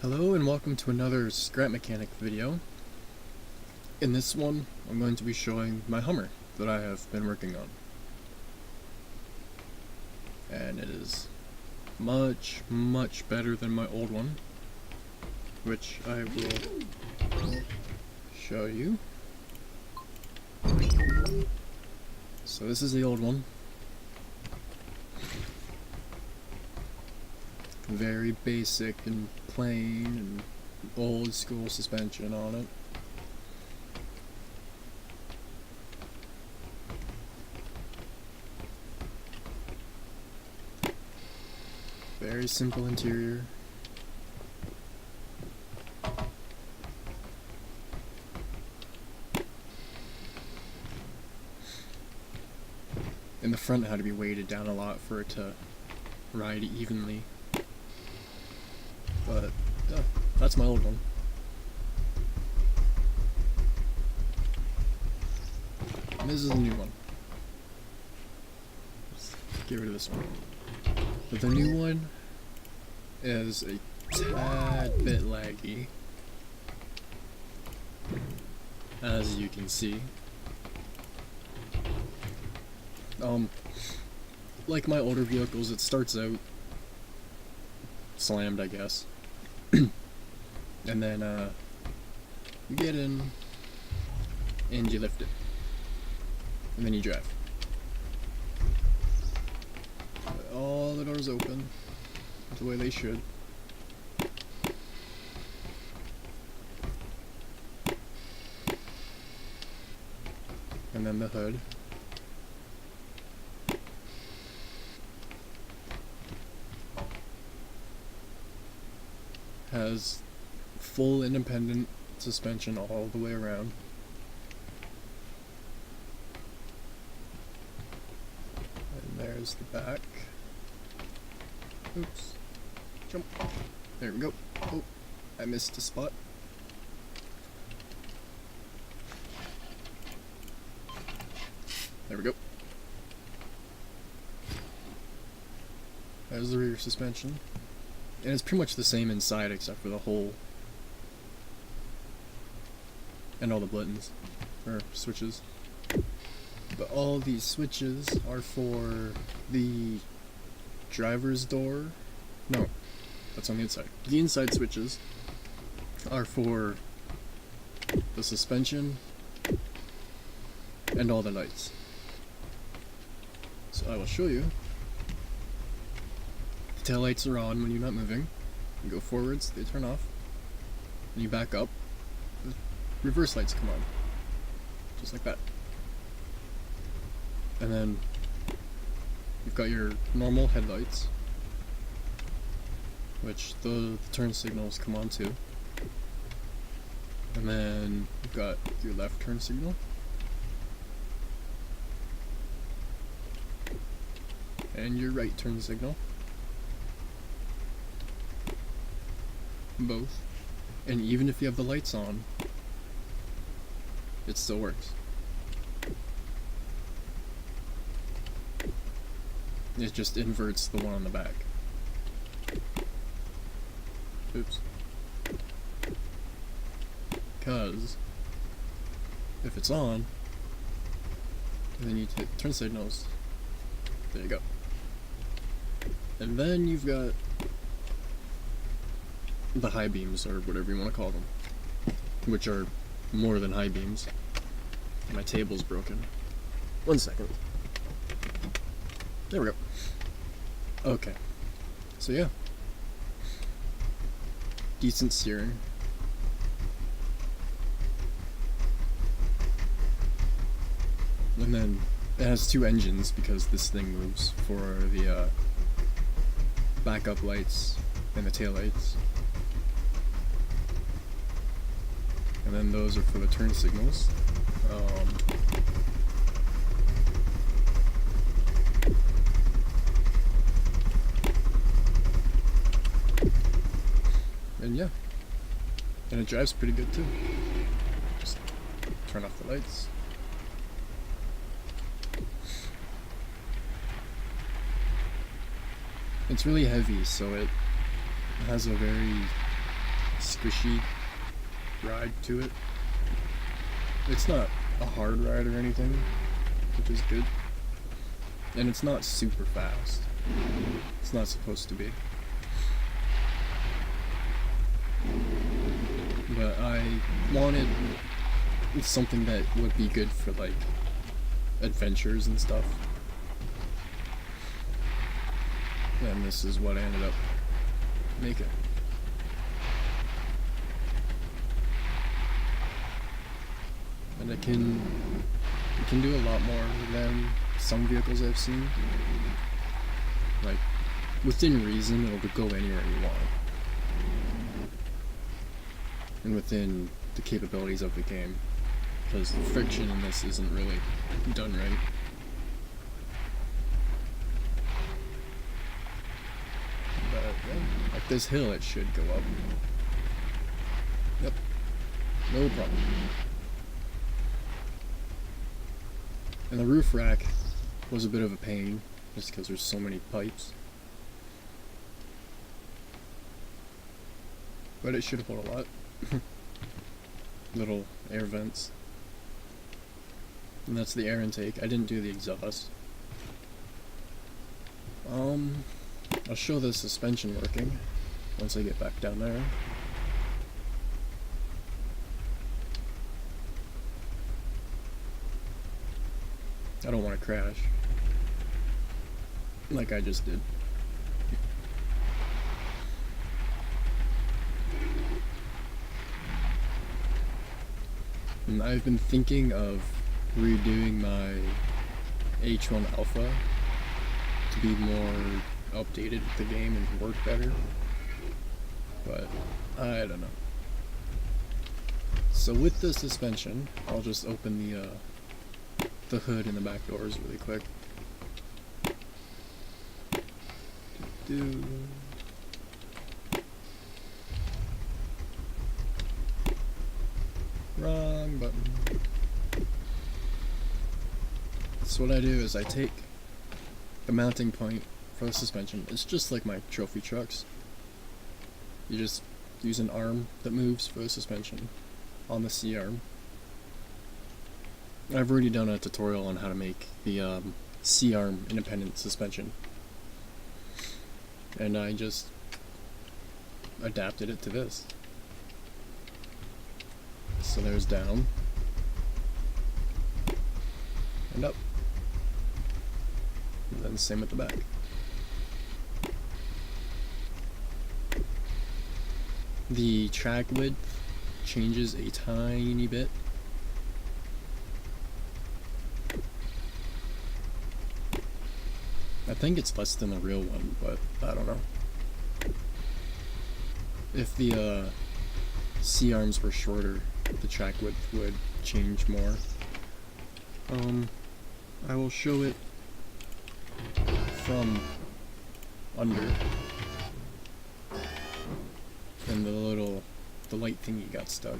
Hello and welcome to another scrap mechanic video. In this one, I'm going to be showing my Hummer that I have been working on. And it is much better than my old one, which I will show you. So this is the old one. Very basic and plain and old school suspension on it. Very simple interior. In the front it had to be weighted down a lot for it to ride evenly. But that's my old one. And this is a new one. Let's get rid of this one. But the new one is a tad bit laggy, as you can see. Like my older vehicles, it starts out slammed, I guess. And then you get in and you lift it, and then you drive. All the doors open the way they should. And then the hood. Has full independent suspension all the way around. And there's the back. Oops. Jump. There we go. Oh, I missed a spot. There we go. There's the rear suspension. And it's pretty much the same inside except for the hole and all the buttons or switches. But all these switches are for the driver's door. No, that's on the inside. The inside switches are for the suspension and all the lights. So I will show you. Tail lights are on when you're not moving. You go forwards, they turn off. Then you back up, the reverse lights come on. Just like that. And then you've got your normal headlights, which the turn signals come on too. And then you've got your left turn signal. And your right turn signal. Both. And even if you have the lights on, it still works. It just inverts the one on the back. Oops. Because if it's on, and then you hit turn signals, there you go. And then you've got the high beams, or whatever you want to call them, which are more than high beams. My table's broken. 1 second. There we go. Okay. So yeah. Decent steering. And then it has 2 engines because this thing moves for the backup lights and the tail lights. And then those are for the turn signals. And yeah. And it drives pretty good too. Just turn off the lights. It's really heavy, so it has a very squishy ride to it. It's not a hard ride or anything, which is good. And it's not super fast. It's not supposed to be. But I wanted something that would be good for like adventures and stuff. And this is what I ended up making. And it can do a lot more than some vehicles I've seen. Like, within reason, it'll go anywhere you want. And within the capabilities of the game. Because the friction in this isn't really done right. But, yeah, like this hill, it should go up. Yep. No problem. And the roof rack was a bit of a pain, just because there's so many pipes. But it should hold a lot. Little air vents. And that's the air intake. I didn't do the exhaust. I'll show the suspension working once I get back down there. I don't want to crash. Like I just did. And I've been thinking of redoing my H1 Alpha to be more updated with the game and work better. But I don't know. So with the suspension, I'll just open the hood and the back doors really quick. Wrong button. So what I do is I take the mounting point for the suspension. It's just like my trophy trucks. You just use an arm that moves for the suspension on the C-arm. I've already done a tutorial on how to make the C-arm independent suspension. And I just adapted it to this. So there's down and up. And then same at the back. The track width changes a tiny bit. I think it's less than the real one, but I don't know. If the C-arms were shorter, the track width would change more. I will show it from under. And the light thingy got stuck.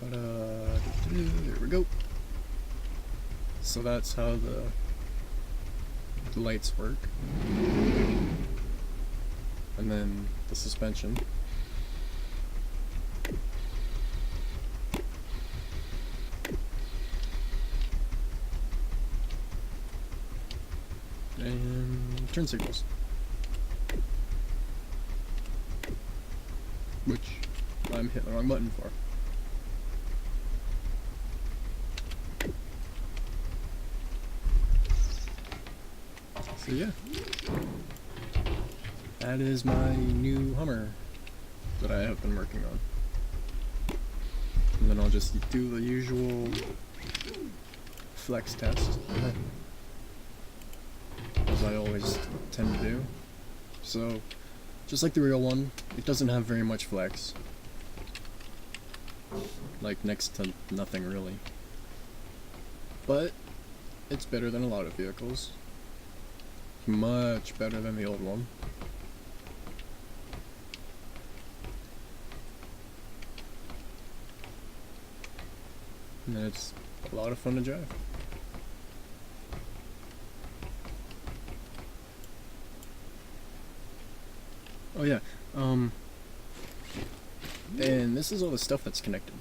But, there we go. So that's how the lights work. And then the suspension. And turn signals. Which I'm hitting the wrong button for. So yeah, that is my new Hummer that I have been working on. And then I'll just do the usual flex test, as I always tend to do. So, just like the real one, it doesn't have very much flex. Like next to nothing really. But it's better than a lot of vehicles. Much better than the old one. And it's a lot of fun to drive. Oh yeah, um, and this is all the stuff that's connected.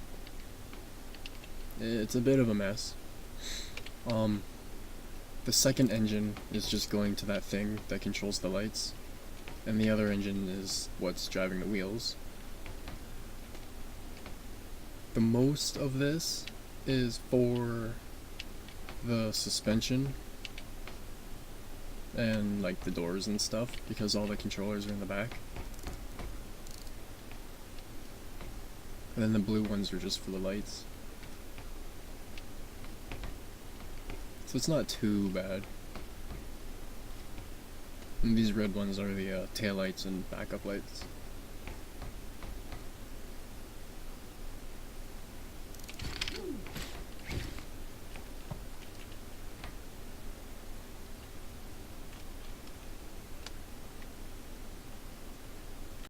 It's a bit of a mess. Um, the second engine is just going to that thing that controls the lights, and the other engine is what's driving the wheels. The most of this is for the suspension and like the doors and stuff, because all the controllers are in the back. And then the blue ones are just for the lights. So it's not too bad. And these red ones are the taillights and backup lights.